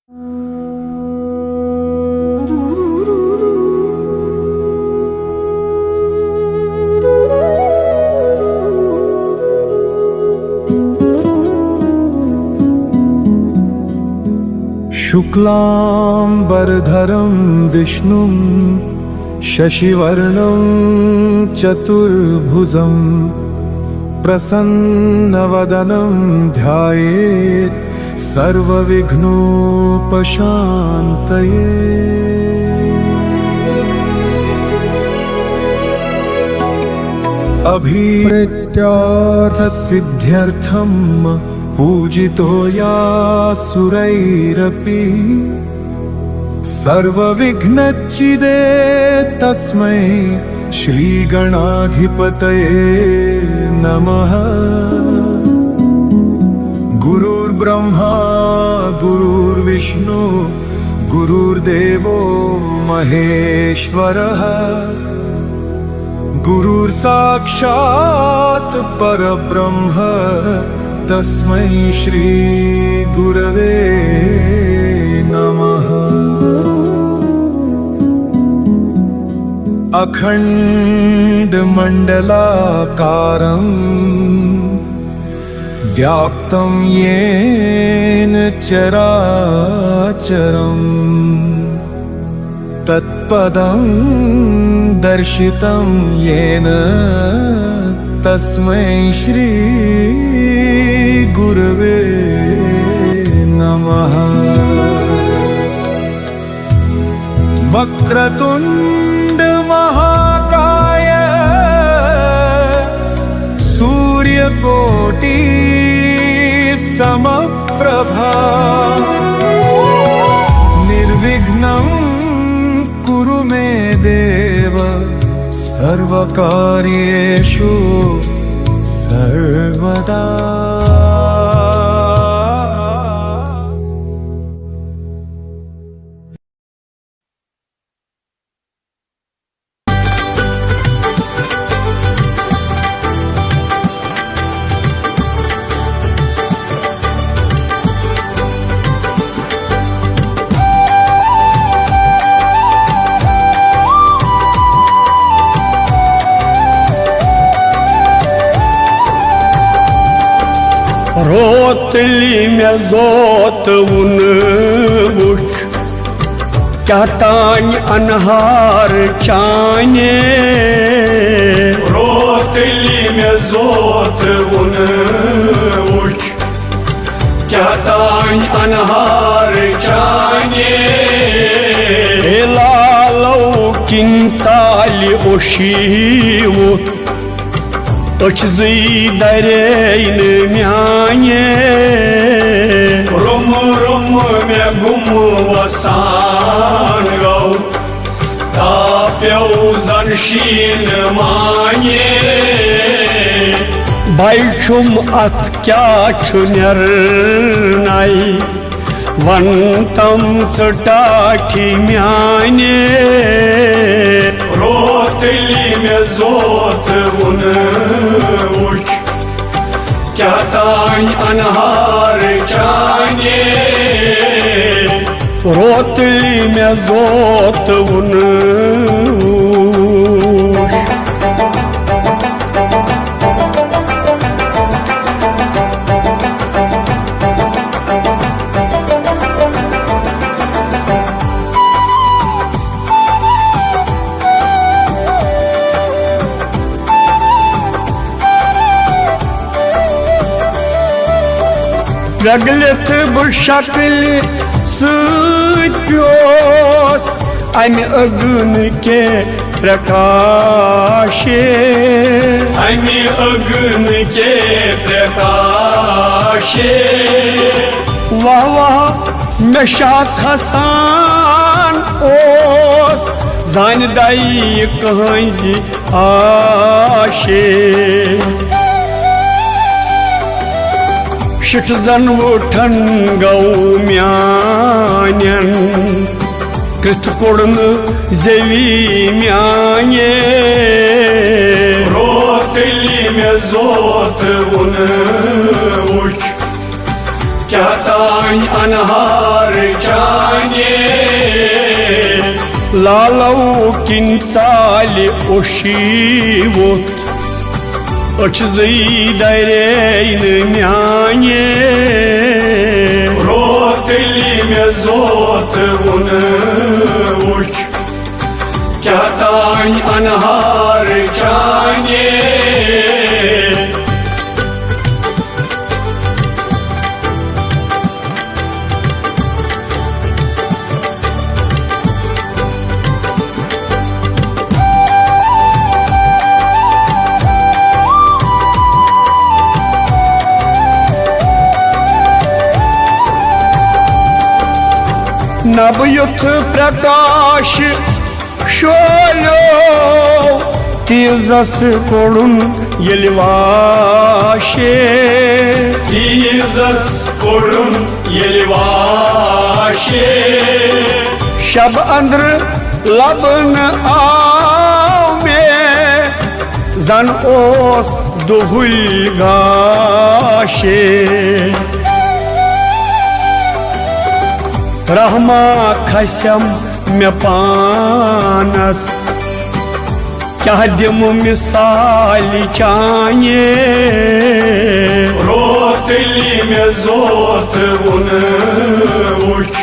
शुक्लांबरधरं विष्णुं शशिवर्णं चतुर्भुजं प्रसन्नवदनं ध्यायेत् सर्वविघ्नोपशान्तये। अभीप्रित्यार्थसिद्ध्यर्थं पूजितो यासुरैरपि सर्वविघ्नच्चिदे तस्मै श्रीगणाधिपतये नमः। गुरुर्ब्रह्मा गुरुर्विष्णु गुरुर्देवो महेश्वरः गुरुर्साक्षात् परब्रह्म तस्मै श्री गुरवे नमः। अखण्डमण्डलाकारं व्याप्तं येन चराचरं तत्पदं दर्शितं येन तस्मै श्री गुरवे नमः। वक्रतुण्ड महाकाय सूर्यकोटि समप्रभा निर्विघ्नं कुरु मे देव सर्वकार्येषु सर्वदा। रोतली में जोत उन वुच क्या तान अनहार चाने। रोतली में जोत उन वुच क्या तान अनहार चाने। लालो किंचाली ओशीवुत अचजी दरेन म्याने। रुम रुम में गुम वसान गौ ताप्यौ जर्शीन माने। बैठुम अत क्या छुनरनाई वंतम सटाठी म्याने। रोतली में जोत उन वुच क्या तान अनहार चाने। रोतली में जोत उन रगलत बशक्ल सूत्योस अम अग्न के प्रकाशे। अम अग्न के प्रकाशे वाह वाह नशा खसान ओस जानदाई कहीं आशे। शिटजन उठन गौ म्यान्यन कृत कोड़न जेवी म्यान्ये। रोतली में जोत उन वुच क्या तान अनहार चाने लालौ किन चाल ओशीवुत अचजई दरेन म्याने रोतली में जोत उन उच क्या तान अनहार चाने नवयुथ प्रकाश शोलो तीजस कोडुन यलिवाशे तीजस कोडुन यलिवाशे शब अंदर लबन आव में जन ओस दुहुल गाशे रहमा खसम मे पानस क्या दिम मिसाल चाने रोतली में जोत उन उच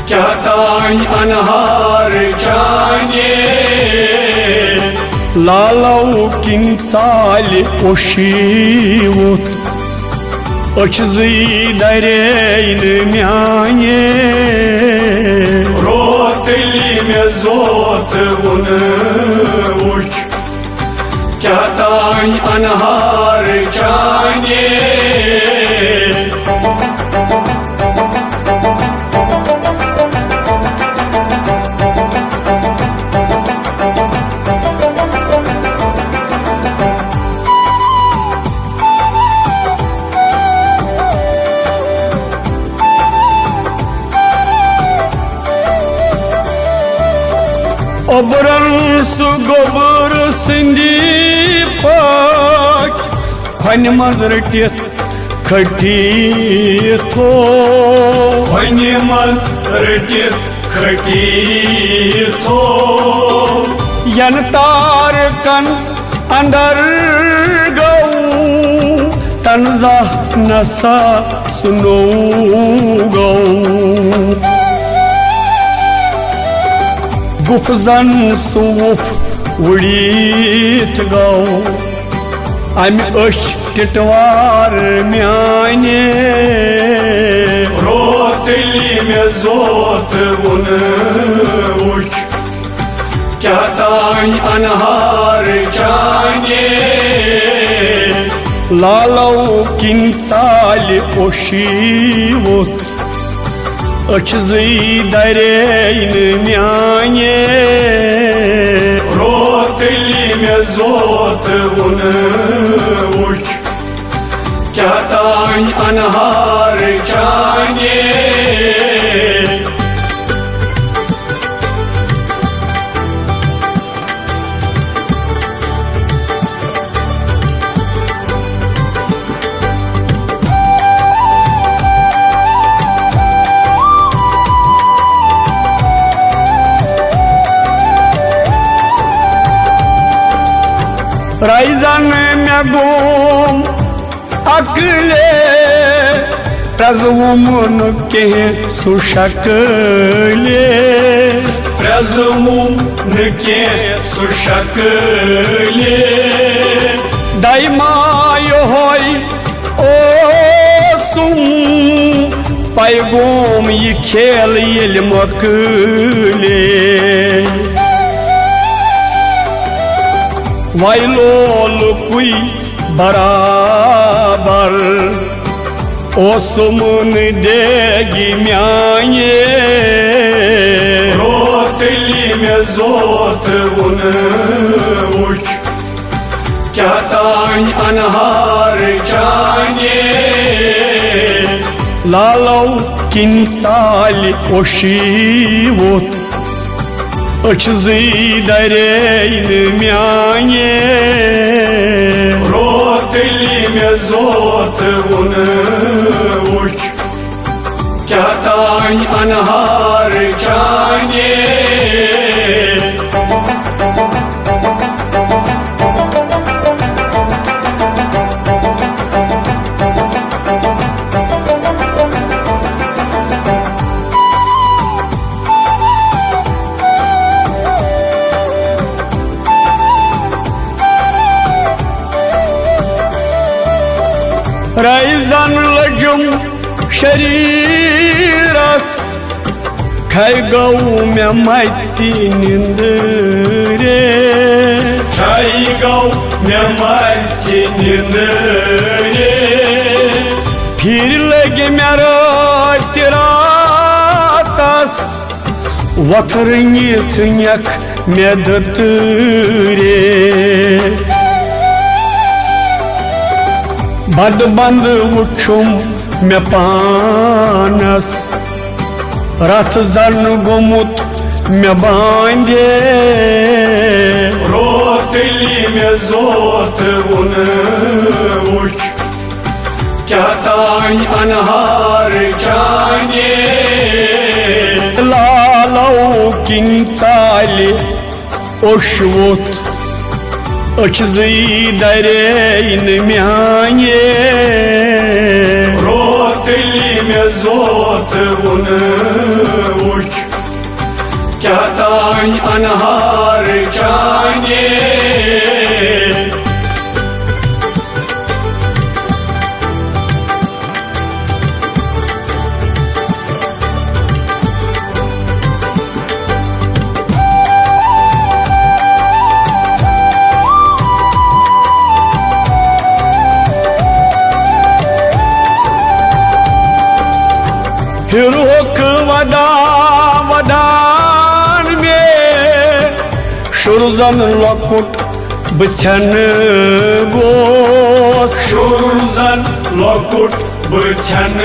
क्या तान अनहार चाने लालौ किन चाल ओशीवुत अचजई दरेन म्याने रोतली में जोत उन उच क्या तान अनहार चाने Obran su gobur sindi pak Khani mazratit khati tho Khani mazratit khati tho Yantar kan andar gau Tanzah nasa suno gau गुफजन सूफ उड़ीत गौ अम टिटवार म्याने रोतली में जोत उन उच क्या तान अनहार चाने लालौ किन चाल ओशीवुत अचजई दरेन म्याने रोतली में जोत उन उच क्या तान अनहार चाने राइजन में गुम अकले प्रजुमुन के सुशकले प्रजुमुन के सुशकले दाइमायो होई ओ सुम पैगोम ये खेल ये मकले वाइलोल कुई बराबर ओसुमुन देगी म्याने रोतली में जोत उन उच क्या तान अनहार चाने लालौ किन चाल ओशीवुत अचजई दरेन म्याने रोतली में जोत उन उच Raizan lajum शरीरस खाई गौ में माती निंदरे खाई गौ में माती निंदरे फिर लगे मेरा तिरातस वथरनी सुनक में दतरे बद बंद उठुम मे पानस रथ जन गोमुत मे बांधे रोतली में जोत उन उठ क्या तान अनहार जाने लालो किंचाली ओशवोत अचजी दरेन म्याने रोतली में जोत उन उठ क्या तान अनहार जाने हिरोक वदा वदान में शुरजन लकुट बचन गोस शुरजन लकुट बचन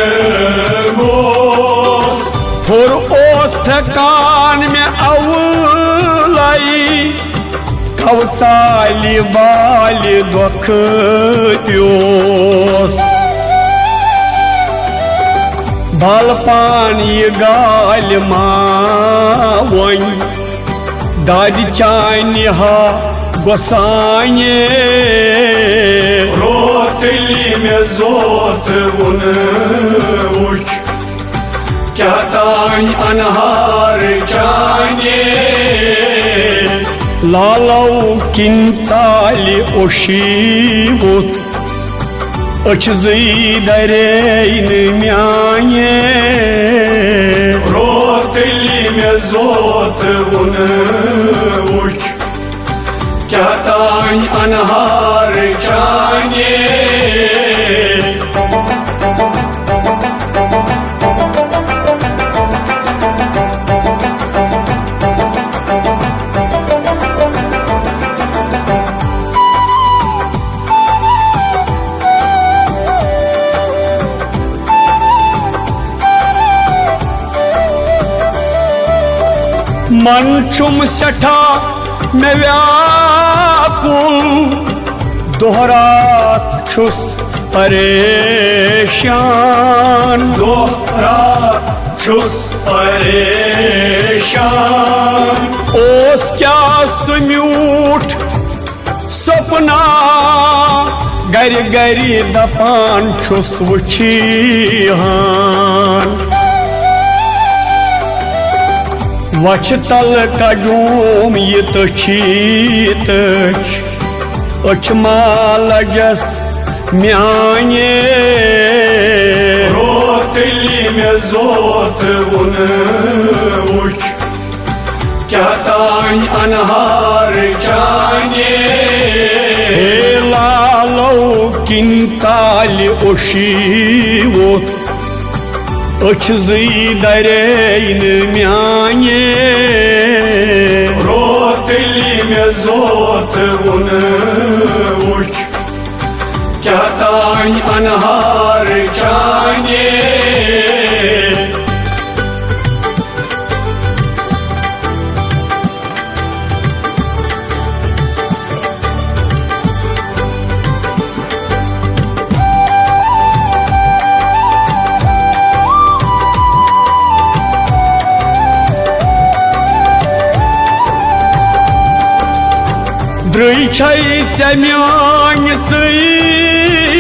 गोस फुर ओस थकान में अवलाई कवसाली बाली दुख योस बाल पानी गाल मावन दाद चानी हा गोसाए रोतली में जोत उन उठ क्या तान अनहार जाने लालो किंचाली ओशीवुत अचजी दरेन म्याने रोतली में जोत उन उठ क्या तान अनहार जाने मन चुम सठा में व्याकुल दोहरात छुस परेशान दोहरात छुस परेशान ओस क्या सुम्यूठ सपना गरी गरी दपान छुस वुछिहान वच तल कजूम ये तचीत अचमा लगस म्याने रोतली में जोत उन उठ क्या तान अनहार जाने लालो किंचाली ओशीवुत अचजी दरेन म्याने रोतली में जोत उन उठ क्या तान अनहार जाने द्रुई छे म्यान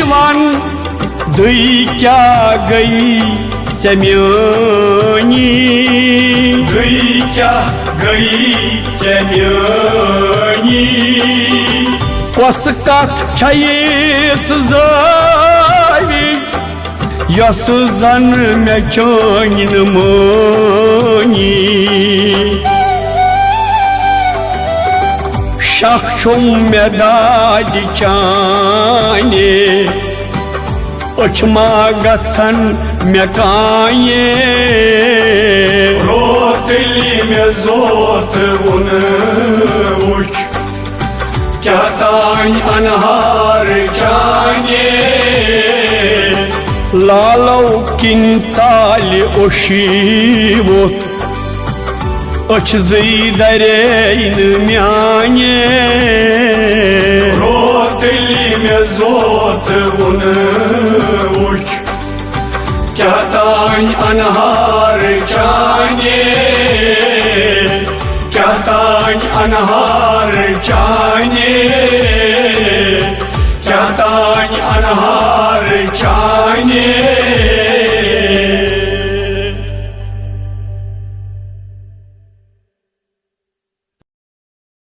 वन दुई क्या गई चम्यानी दुई क्या गई चम्यानी कस कथ छयिस जावी यस जन मे चोन मोनी शख्शुम मे दाद चाने अचमा गसन मे काये रोतली मे जोत उन उच क्या तान अनहार जाने लालो किंताल ओशीवुत अच दरेन म्याने रोतली मे जोत उन उच क्या तान अनहार जाने क्या तान अनहार जाने क्या तान अनहार जाने